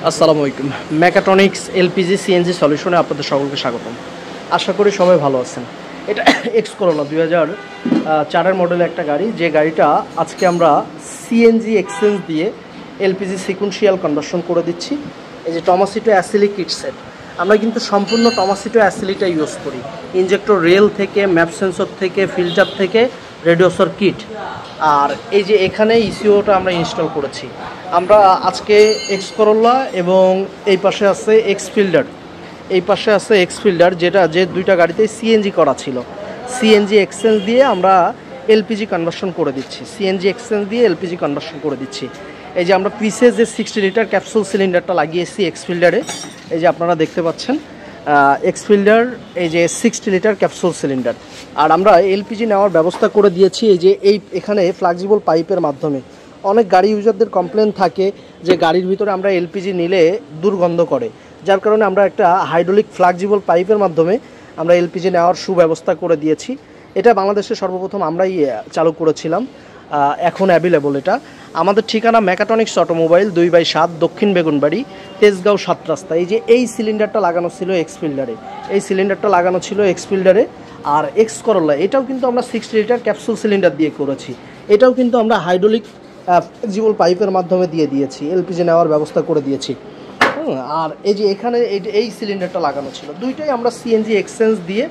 আসসালামু আলাইকুম। Mechatronics LPG CNG সলিউশনে আপনাদের সকলকে স্বাগতম। আশা করি সবাই ভালো আছেন। এটা এক্স করোলা 2004 মডেলের একটা গাড়ি, যে গাড়িটা আজকে আমরা সিএনজি এক্সচেঞ্জ দিয়ে এলপিজি সিকুয়েন্সিয়াল কনভার্সন করে দিচ্ছি। এই যে টমাসিটো অ্যাসিলি কিট সেট, আমরা কিন্তু সম্পূর্ণ টমাসিটো অ্যাসিলিটা ইউজ করি। ইনজেক্টর রেল থেকে, ম্যাপ সেন্সর থেকে, ফিল্টার থেকে, রেডিওসর কিট, আর এই যে এখানে ইসিওটা আমরা ইনস্টল করেছি। আমরা আজকে এক্স করোলা এবং এই পাশে আছে এক্স ফিল্ডার, যেটা যে দুইটা গাড়িতে সিএনজি করা ছিল, সিএনজি এক্সচেঞ্জ দিয়ে আমরা এলপিজি কনভার্সন করে দিচ্ছি। এই যে আমরা পিসে যে 60 লিটার ক্যাপসুল সিলিন্ডারটা লাগিয়েছি এক্স ফিল্ডারে, এই যে আপনারা দেখতে পাচ্ছেন এক্স ফিল্ডার, এই যে 60 লিটার ক্যাপসুল সিলিন্ডার। আর আমরা এলপিজি নেওয়ার ব্যবস্থা করে দিয়েছি এই যে এখানে ফ্লেক্সিবল পাইপের মাধ্যমে। অনেক গাড়ি ইউজারদের কমপ্লেন থাকে যে গাড়ির ভিতরে আমরা এলপিজি নিলে দুর্গন্ধ করে, যার কারণে আমরা একটা হাইড্রোলিক ফ্লেক্সিবল পাইপের মাধ্যমে আমরা এলপিজি নেওয়ার সুব্যবস্থা করে দিয়েছি। এটা বাংলাদেশে সর্বপ্রথম আমরাই চালু করেছিলাম, এখন অ্যাভেলেবল। এটা আমাদের ঠিকানা মেকাট্রনিক্স অটোমোবাইল 2/7 দক্ষিণ বেগুনবাড়ি, তেজগাঁও 7 রাস্তা। এই যে এই সিলিন্ডারটা লাগানো ছিল এক্স ফিল্ডারে, আর এক্স করোলা এটাও কিন্তু আমরা 60 লিটার ক্যাপসুল সিলিন্ডার দিয়ে করেছি। এটাও কিন্তু আমরা হাইড্রোলিক ফ্লেক্সিবল পাইপের মাধ্যমে দিয়ে দিয়েছি, এলপিজি নেওয়ার ব্যবস্থা করে দিয়েছি। আর এই যে এখানে এই সিলিন্ডারটা লাগানো ছিল, দুইটাই আমরা সিএনজি এক্সচেঞ্জ দিয়ে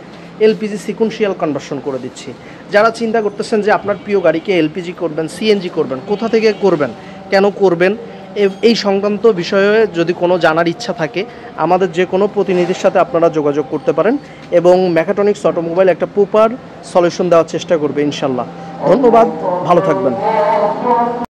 এলপিজি সিকুয়েন্সিয়াল কনভার্সন করে দিচ্ছি। যারা চিন্তা করতেছেন যে আপনার প্রিয় গাড়িকে এলপিজি করবেন, সিএনজি করবেন, কোথা থেকে করবেন, কেন করবেন, এই সংক্রান্ত বিষয়ে যদি কোনো জানার ইচ্ছা থাকে, আমাদের যে কোনো প্রতিনিধির সাথে আপনারা যোগাযোগ করতে পারেন এবং মেকাট্রনিক্স অটোমোবাইল একটা প্রপার সলিউশন দেওয়ার চেষ্টা করবে ইনশাল্লাহ। ধন্যবাদ, ভালো থাকবেন।